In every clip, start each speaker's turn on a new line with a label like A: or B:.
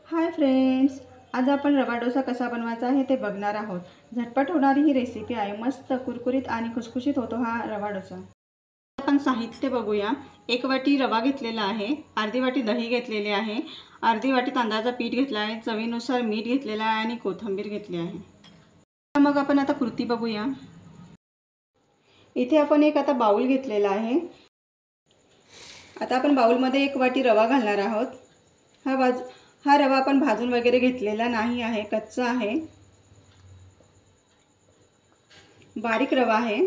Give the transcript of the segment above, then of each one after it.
A: Hi friends, आज आपण रवा डोसा कसा बनवायचा आहे ते बघणार आहोत। झटपट होणारी ही रेसिपी आहे। मस्त कुरकुरीत आणि खुसखुशीत होतो हा रवा डोसा। आपण साहित्य बघूया। 1 वाटी रवा घेतलेला आहे, अर्धी वाटी दही घेतलेले आहे, अर्धी वाटी तांदळाचा पीठ घेतला आहे, चवीनुसार मीठ घेतलेला आहे आणि कोथिंबीर घेतली आहे। मग आपण आता कृती बघूया। इथे आपण एक आता बाउल घेतलेला आहे। आता आपण बाउलमध्ये 1 वाटी रवा घालणार आहोत। हा रवा आपण भाजून वगैरे घेतलेला नाही आहे, कच्चा आहे, बारीक रवा आहे।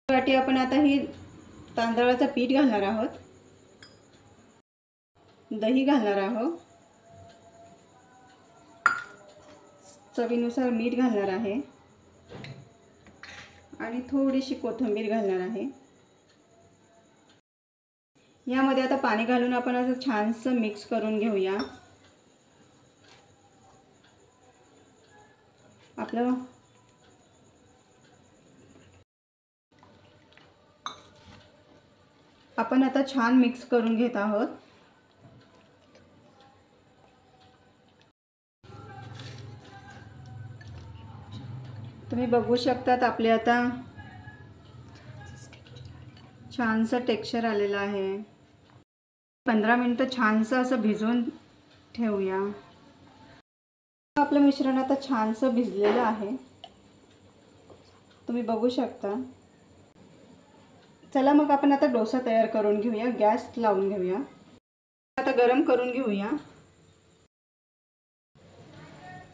A: वाटी आपण आता ही तांदळाचं पीठ घालणार आहोत, दही घालणार आहोत, चवीनुसार मीठ घालणार आहे आणि थोडीशी कोथिंबीर घालणार आहे। यामध्ये आता पाणी घालून आपण असं छानसं मिक्स करून घेऊया। आपण आता छान मिक्स करून घेत आहोत। तुम्ही बघू शकतात आपले आता छानसं टेक्स्चर आलेलं आहे। 15 मिनिटं छानसं असं भिजवून ठेवूया। आपलं मिश्रण आता छानसं भिजलेलं आहे, तुम्ही बघू शकता। चला मग आपण आता डोसा तयार करून घेऊया। गॅस लावून घेऊया, आता गरम करून घेऊया।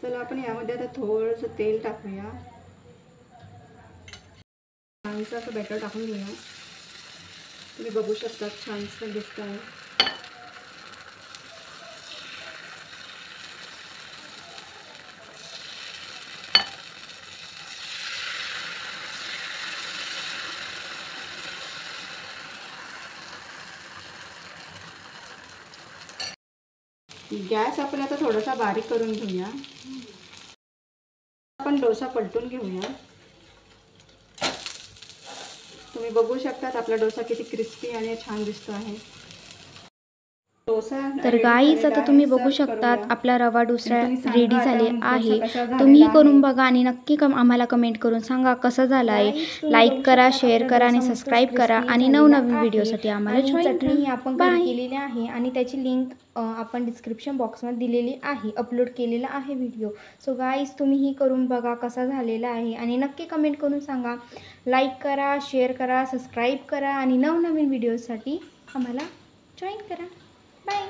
A: चला आपण यामध्ये आता थोडंसं तेल टाकूया, छानसं असं बॅटर टाकून घेऊया। तुम्ही बघू शकता छानसं दिसतं आहे। गॅस आपण आता थोडासा बारीक करून घेऊया। आपण डोसा पलटून घेऊया। तुम्ही बघू शकता आपला डोसा किती क्रिस्पी आणि छान दिसतो आहे।
B: तर गाईज आता तुम्ही बघू शकतात आपला रवा डोसा रेडी झाले आहे। तुम्ही करून बघा आणि नक्की आम्हाला कमेंट करून सांगा कसं झालं आहे। लाईक करा, शेअर करा आणि सबस्क्राईब करा आणि नवनवीन व्हिडिओसाठी आम्हाला जॉईन करा।
C: चटणी आपण केलेली आहे आणि त्याची लिंक आपण डिस्क्रिप्शन बॉक्समध्ये दिलेली आहे, अपलोड केलेला आहे व्हिडिओ। सो गाईज तुम्हीही करून बघा कसा झालेला आहे आणि नक्की कमेंट करून सांगा। लाईक करा, शेअर करा, सबस्क्राईब करा आणि नवनवीन व्हिडिओसाठी आम्हाला जॉईन करा। बाय।